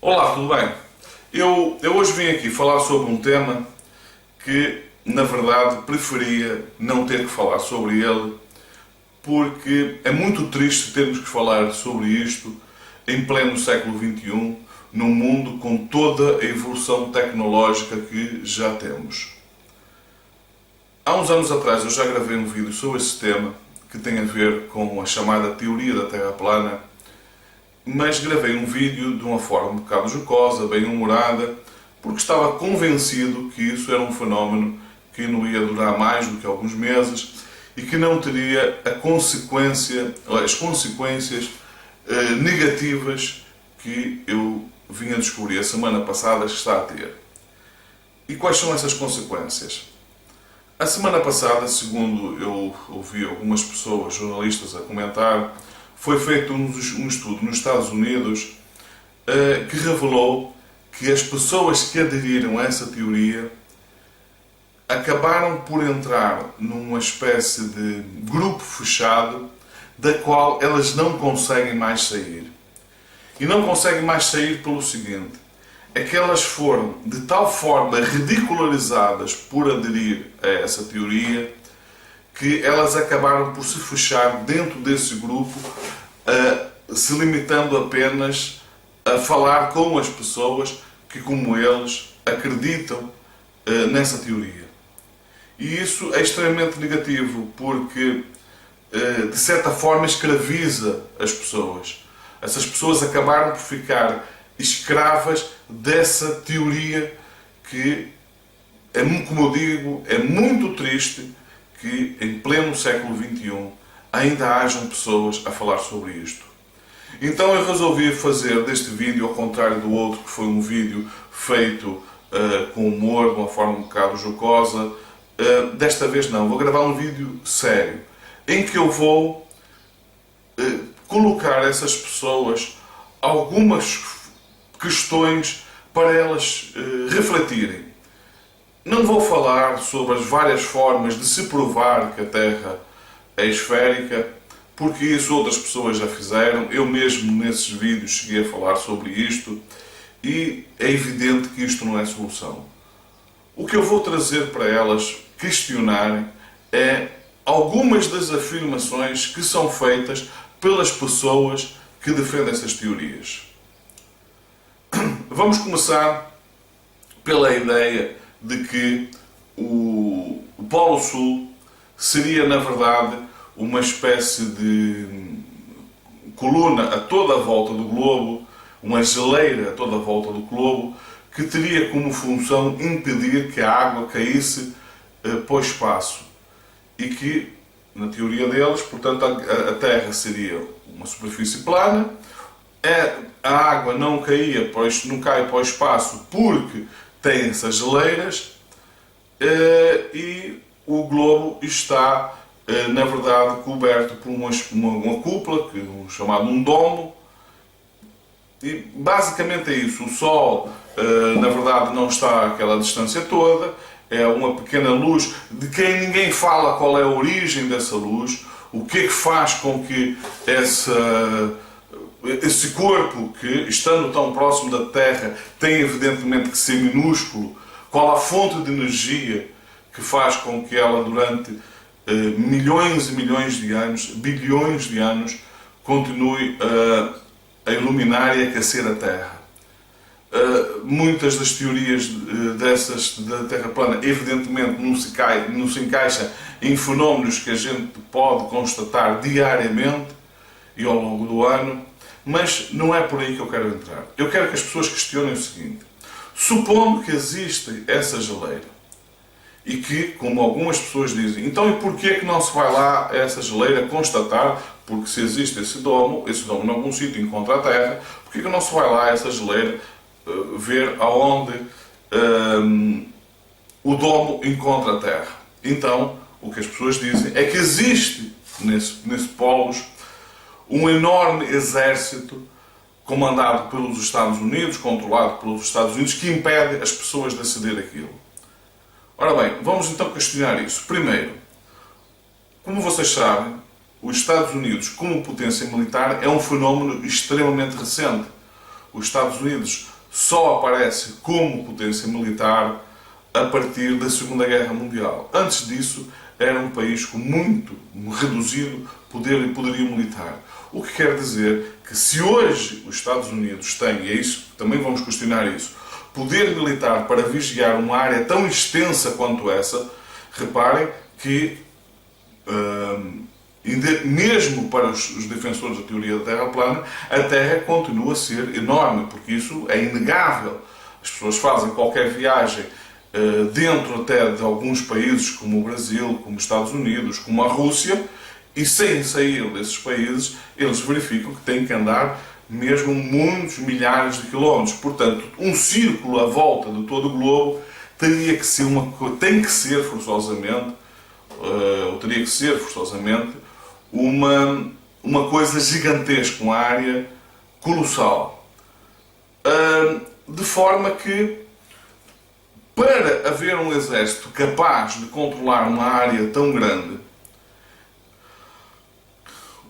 Olá, tudo bem? Eu hoje vim aqui falar sobre um tema que, na verdade, preferia não ter que falar sobre ele, porque é muito triste termos que falar sobre isto em pleno século XXI, num mundo com toda a evolução tecnológica que já temos. Há uns anos atrás eu já gravei um vídeo sobre esse tema, que tem a ver com a chamada teoria da Terra plana, mas gravei um vídeo de uma forma um bocado jocosa, bem humorada, porque estava convencido que isso era um fenómeno que não ia durar mais do que alguns meses e que não teria as consequências negativas que eu vim a descobrir a semana passada que está a ter. E quais são essas consequências? A semana passada, segundo eu ouvi algumas pessoas, jornalistas, a comentar, foi feito um estudo nos Estados Unidos que revelou que as pessoas que aderiram a essa teoria acabaram por entrar numa espécie de grupo fechado da qual elas não conseguem mais sair. E não conseguem mais sair pelo seguinte: é que elas foram de tal forma ridicularizadas por aderir a essa teoria que elas acabaram por se fechar dentro desse grupo, se limitando apenas a falar com as pessoas que, como eles, acreditam nessa teoria. E isso é extremamente negativo porque, de certa forma, escraviza as pessoas. Essas pessoas acabaram por ficar escravas dessa teoria que, como eu digo, é muito triste que em pleno século XXI ainda hajam pessoas a falar sobre isto. Então eu resolvi fazer deste vídeo, ao contrário do outro, que foi um vídeo feito com humor, de uma forma um bocado jocosa, desta vez não, vou gravar um vídeo sério, em que eu vou colocar a essas pessoas algumas questões para elas refletirem. Não vou falar sobre as várias formas de se provar que a Terra é esférica, porque isso outras pessoas já fizeram. Eu mesmo nesses vídeos cheguei a falar sobre isto e é evidente que isto não é solução. O que eu vou trazer para elas questionarem é algumas das afirmações que são feitas pelas pessoas que defendem essas teorias. Vamos começar pela ideia de que o Polo Sul seria, na verdade, uma espécie de coluna a toda a volta do globo, uma geleira a toda a volta do globo, que teria como função impedir que a água caísse para o espaço. E que, na teoria deles, portanto, a Terra seria uma superfície plana, a água não cai para o espaço porque tem essas geleiras, e o globo está, na verdade, coberto por uma cúpula, chamado um domo, e basicamente é isso. O Sol, na verdade, não está àquela distância toda, é uma pequena luz de quem ninguém fala qual é a origem dessa luz, o que é que faz com que esse corpo, que estando tão próximo da Terra, tem evidentemente que ser minúsculo, qual a fonte de energia que faz com que ela durante milhões e milhões de anos, bilhões de anos, continue a iluminar e aquecer a Terra. Muitas das teorias dessas da Terra plana evidentemente não se encaixam em fenómenos que a gente pode constatar diariamente e ao longo do ano, mas não é por aí que eu quero entrar. Eu quero que as pessoas questionem o seguinte: supondo que existe essa geleira e que, como algumas pessoas dizem, então e porquê que não se vai lá a essa geleira constatar, porque se existe esse domo em algum sítio encontra a Terra, porquê que não se vai lá a essa geleira ver aonde o domo encontra a Terra? Então, o que as pessoas dizem é que existe nesse polos um enorme exército comandado pelos Estados Unidos, controlado pelos Estados Unidos, que impede as pessoas de aceder àquilo. Ora bem, vamos então questionar isso. Primeiro, como vocês sabem, os Estados Unidos como potência militar é um fenómeno extremamente recente. Os Estados Unidos só aparece como potência militar a partir da Segunda Guerra Mundial. Antes disso, era um país com muito reduzido poderio militar. O que quer dizer que se hoje os Estados Unidos têm, e é isso, também vamos questionar isso, poder militar para vigiar uma área tão extensa quanto essa, reparem que mesmo para os defensores da teoria da Terra plana, a Terra continua a ser enorme, porque isso é inegável. As pessoas fazem qualquer viagem dentro até de alguns países, como o Brasil, como os Estados Unidos, como a Rússia, e sem sair desses países, eles verificam que têm que andar mesmo muitos milhares de quilómetros. Portanto, um círculo à volta de todo o globo teria que ser tem que ser forçosamente, ou teria que ser forçosamente, uma coisa gigantesca, uma área colossal. De forma que, para haver um exército capaz de controlar uma área tão grande,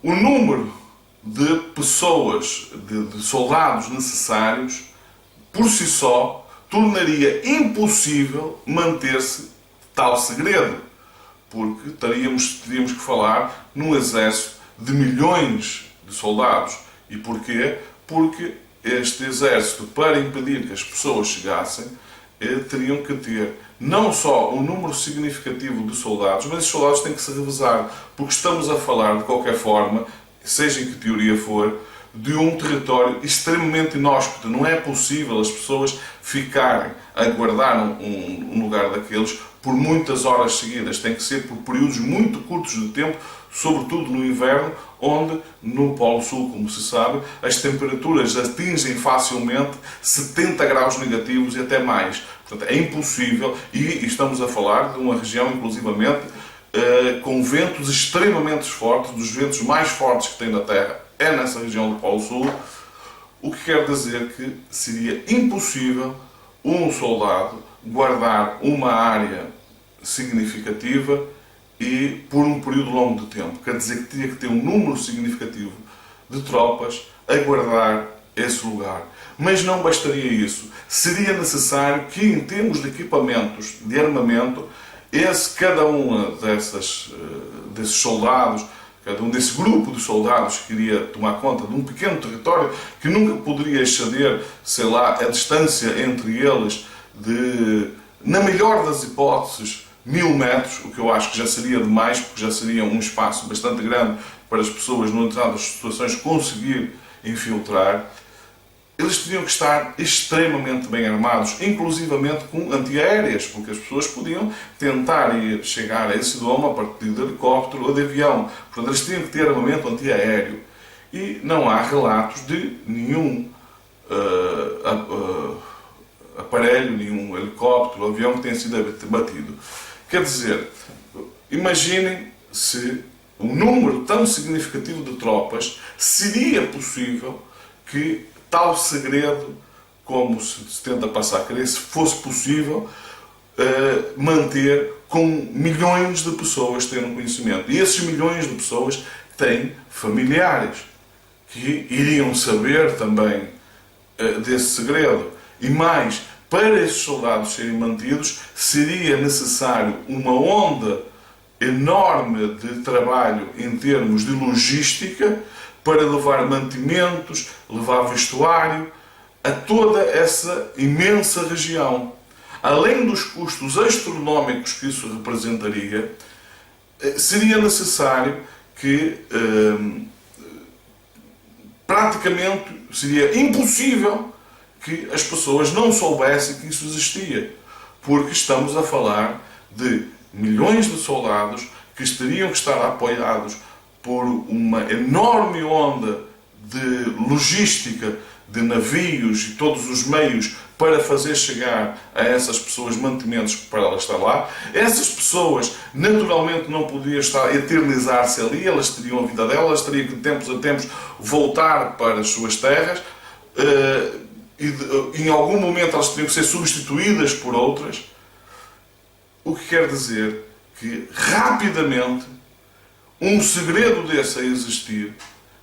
o número de pessoas, de soldados necessários, por si só, tornaria impossível manter-se tal segredo. Porque teríamos que falar num exército de milhões de soldados. E porquê? Porque este exército, para impedir que as pessoas chegassem, teriam que ter não só um número significativo de soldados, mas esses soldados têm que se revezar, porque estamos a falar, de qualquer forma, seja em que teoria for, de um território extremamente inóspito. Não é possível as pessoas ficarem a guardar um lugar daqueles por muitas horas seguidas. Tem que ser por períodos muito curtos de tempo, sobretudo no inverno, onde no Polo Sul, como se sabe, as temperaturas atingem facilmente 70 graus negativos e até mais. Portanto, é impossível, e estamos a falar de uma região, inclusivamente, com ventos extremamente fortes, dos ventos mais fortes que tem na Terra, é nessa região do Polo Sul, o que quer dizer que seria impossível um soldado guardar uma área significativa e por um período longo de tempo. Quer dizer que tinha que ter um número significativo de tropas a guardar esse lugar. Mas não bastaria isso. Seria necessário que, em termos de equipamentos, de armamento, cada um desses soldados, cada um desse grupo de soldados que iria tomar conta de um pequeno território que nunca poderia exceder, sei lá, a distância entre eles de, na melhor das hipóteses, 1000 metros, o que eu acho que já seria demais, porque já seria um espaço bastante grande para as pessoas, no entanto, das situações, conseguir infiltrar. Eles teriam que estar extremamente bem armados, inclusivamente com antiaéreas, porque as pessoas podiam tentar chegar a esse domo a partir de helicóptero ou de avião. Portanto, eles tinham que ter armamento antiaéreo. E não há relatos de nenhum aparelho, nenhum helicóptero, avião que tenha sido abatido. Quer dizer, imaginem se um número tão significativo de tropas seria possível que tal segredo, como se tenta passar a crer, se fosse possível manter com milhões de pessoas tendo conhecimento. E esses milhões de pessoas têm familiares que iriam saber também desse segredo. E mais, para esses soldados serem mantidos, seria necessário uma onda enorme de trabalho em termos de logística para levar mantimentos, levar vestuário a toda essa imensa região. Além dos custos astronómicos que isso representaria, seria necessário que praticamente seria impossível que as pessoas não soubessem que isso existia, porque estamos a falar de milhões de soldados que teriam que estar apoiados por uma enorme onda de logística, de navios e todos os meios para fazer chegar a essas pessoas mantimentos para elas estar lá. Essas pessoas naturalmente não podiam estar a eternizar-se ali, elas teriam a vida delas, teriam que de tempos a tempos voltar para as suas terras, e em algum momento elas teriam que ser substituídas por outras, o que quer dizer que rapidamente um segredo desse a existir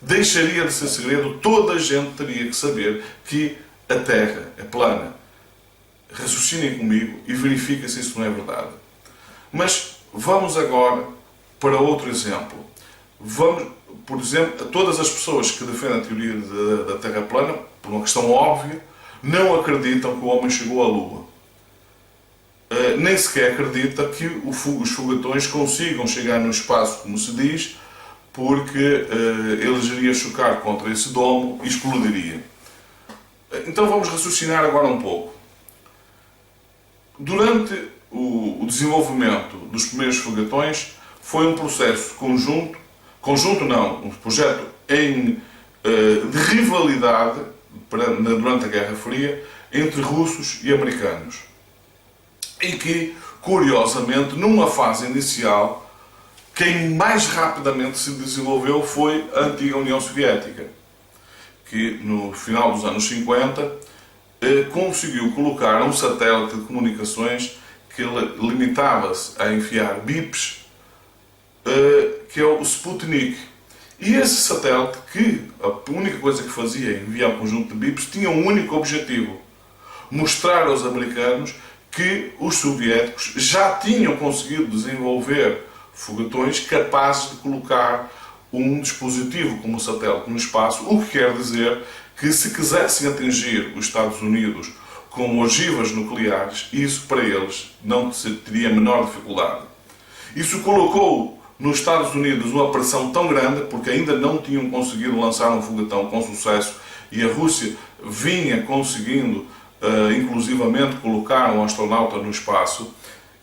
deixaria de ser segredo, toda a gente teria que saber que a Terra é plana. Raciocinem comigo e verifiquem se isso não é verdade. Mas vamos agora para outro exemplo. Vamos, por exemplo, todas as pessoas que defendem a teoria da Terra plana, por uma questão óbvia, não acreditam que o homem chegou à Lua. Nem sequer acredita que os foguetões consigam chegar no espaço, como se diz, porque eles iriam chocar contra esse domo e explodiria. Então vamos raciocinar agora um pouco. Durante o desenvolvimento dos primeiros foguetões foi um processo um projeto de rivalidade durante a Guerra Fria entre russos e americanos. E que, curiosamente, numa fase inicial, quem mais rapidamente se desenvolveu foi a antiga União Soviética, que no final dos anos 50 conseguiu colocar um satélite de comunicações que limitava-se a enviar bips, que é o Sputnik. E esse satélite, que a única coisa que fazia é enviar um conjunto de bips, tinha um único objetivo: mostrar aos americanos que os soviéticos já tinham conseguido desenvolver foguetões capazes de colocar um dispositivo como o satélite no espaço, o que quer dizer que, se quisessem atingir os Estados Unidos com ogivas nucleares, isso para eles não teria a menor dificuldade. Isso colocou nos Estados Unidos uma pressão tão grande, porque ainda não tinham conseguido lançar um foguetão com sucesso, e a Rússia vinha conseguindo, inclusivamente, colocar um astronauta no espaço.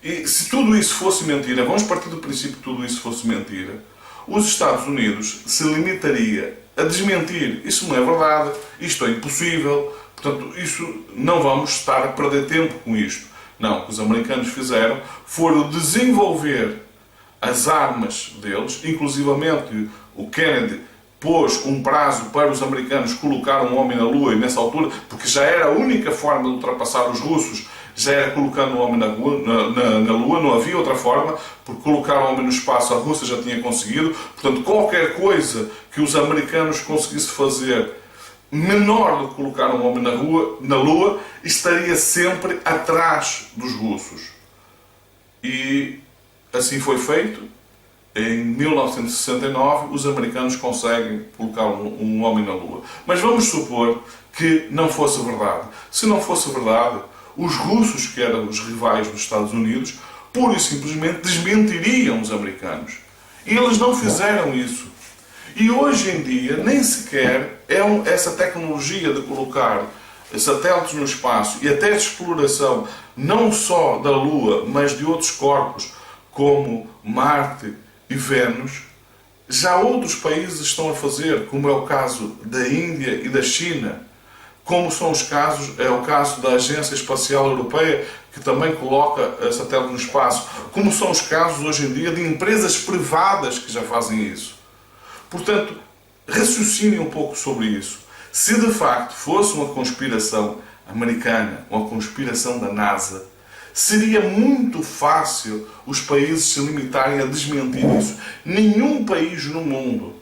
E se tudo isso fosse mentira, vamos partir do princípio que tudo isso fosse mentira, os Estados Unidos se limitaria a desmentir: isso não é verdade, isto é impossível, portanto, isso não vamos estar a perder tempo com isto. Não, o que os americanos fizeram foi desenvolver as armas deles, inclusivamente o Kennedy pôs um prazo para os americanos colocar um homem na Lua, e nessa altura, porque já era a única forma de ultrapassar os russos, já era colocando um homem na Lua, não havia outra forma, porque colocar um homem no espaço a Rússia já tinha conseguido. Portanto, qualquer coisa que os americanos conseguissem fazer menor do que colocar um homem na Lua, estaria sempre atrás dos russos. E assim foi feito. Em 1969, os americanos conseguem colocar um homem na Lua. Mas vamos supor que não fosse verdade. Se não fosse verdade, os russos, que eram os rivais dos Estados Unidos, pura e simplesmente desmentiriam os americanos. E eles não fizeram isso. E hoje em dia, nem sequer essa tecnologia de colocar satélites no espaço e até de exploração, não só da Lua, mas de outros corpos, como Marte e Vênus, já outros países estão a fazer, como é o caso da Índia e da China, como é o caso da Agência Espacial Europeia, que também coloca satélite no espaço, como são os casos hoje em dia de empresas privadas que já fazem isso. Portanto, raciocinem um pouco sobre isso. Se de facto fosse uma conspiração americana, uma conspiração da NASA, seria muito fácil os países se limitarem a desmentir isso. Nenhum país no mundo,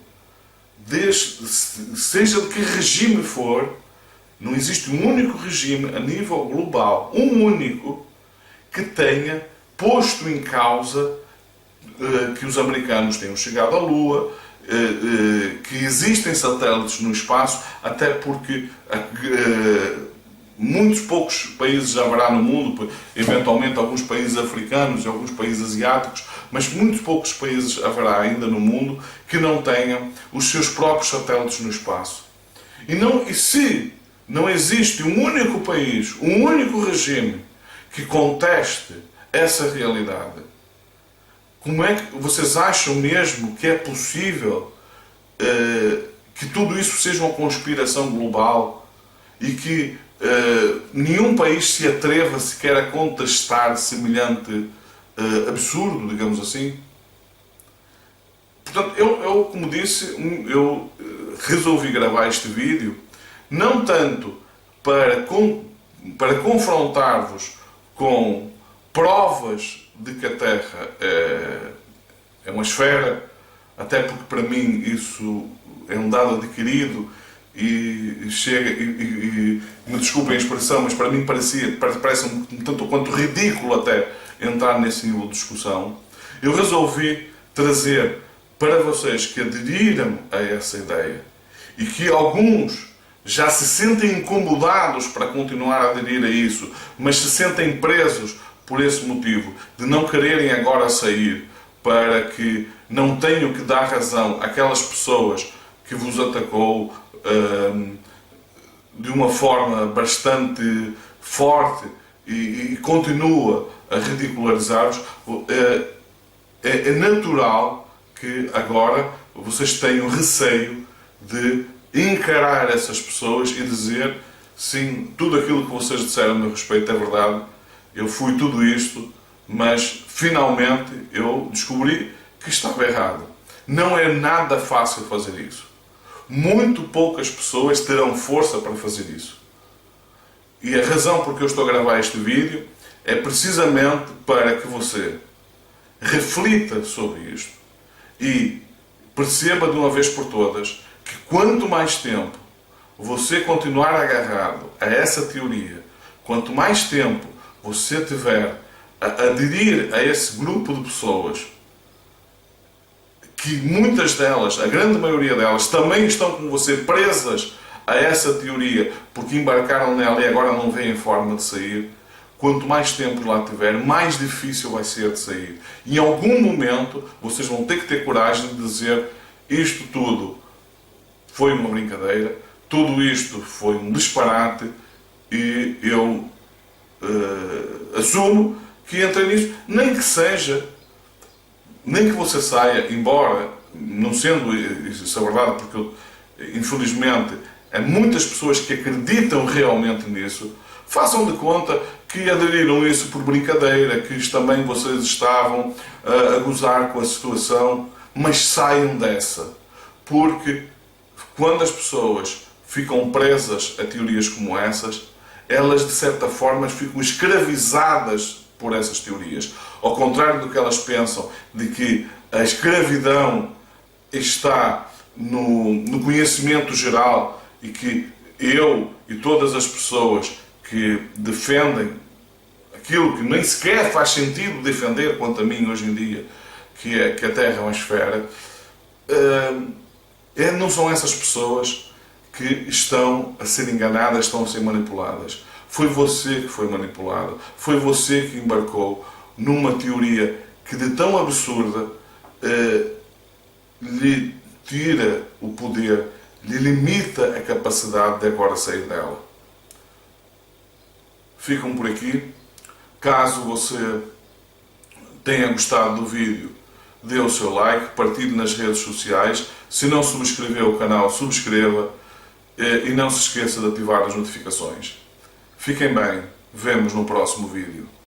seja de que regime for, não existe um único regime a nível global, um único, que tenha posto em causa que os americanos tenham chegado à Lua, que existem satélites no espaço, até porque muitos poucos países haverá no mundo, eventualmente alguns países africanos e alguns países asiáticos, mas muitos poucos países haverá ainda no mundo que não tenham os seus próprios satélites no espaço. E se não existe um único país, um único regime que conteste essa realidade, como é que vocês acham mesmo que é possível que tudo isso seja uma conspiração global e que nenhum país se atreva sequer a contestar semelhante absurdo, digamos assim? Portanto, eu como disse, eu resolvi gravar este vídeo não tanto para confrontar-vos com provas de que a Terra é uma esfera, até porque para mim isso é um dado adquirido e chega e me desculpem a expressão, mas para mim parece um tanto quanto ridículo até entrar nesse nível de discussão. Eu resolvi trazer para vocês que aderiram a essa ideia e que alguns já se sentem incomodados para continuar a aderir a isso, mas se sentem presos por esse motivo de não quererem agora sair, para que não tenham que dar razão àquelas pessoas que vos atacou de uma forma bastante forte e continua a ridicularizar-vos. É natural que agora vocês tenham receio de encarar essas pessoas e dizer: sim, tudo aquilo que vocês disseram a meu respeito é verdade, eu fui tudo isto, mas finalmente eu descobri que estava errado. Não é nada fácil fazer isso. Muito poucas pessoas terão força para fazer isso. E a razão por que eu estou a gravar este vídeo é precisamente para que você reflita sobre isto e perceba de uma vez por todas que quanto mais tempo você continuar agarrado a essa teoria, quanto mais tempo você tiver a aderir a esse grupo de pessoas, que muitas delas, a grande maioria delas, também estão como você presas a essa teoria porque embarcaram nela e agora não veem forma de sair, quanto mais tempo lá tiver, mais difícil vai ser de sair. E em algum momento vocês vão ter que ter coragem de dizer: isto tudo foi uma brincadeira, tudo isto foi um disparate e eu assumo que entrei nisso, nem que você saia, embora, não sendo isso a verdade, porque infelizmente há muitas pessoas que acreditam realmente nisso, façam de conta que aderiram a isso por brincadeira, que também vocês estavam a gozar com a situação, mas saiam dessa, porque quando as pessoas ficam presas a teorias como essas, elas de certa forma ficam escravizadas por essas teorias. Ao contrário do que elas pensam, de que a escravidão está no conhecimento geral e que eu e todas as pessoas que defendem aquilo que nem sequer faz sentido defender, quanto a mim hoje em dia, que a Terra é uma esfera, não são essas pessoas que estão a ser enganadas, estão a ser manipuladas. Foi você que foi manipulado, foi você que embarcou numa teoria que de tão absurda lhe tira o poder, lhe limita a capacidade de agora sair dela. Ficam por aqui. Caso você tenha gostado do vídeo, dê o seu like, partilhe nas redes sociais. Se não subscreveu o canal, subscreva e não se esqueça de ativar as notificações. Fiquem bem, vemos no próximo vídeo.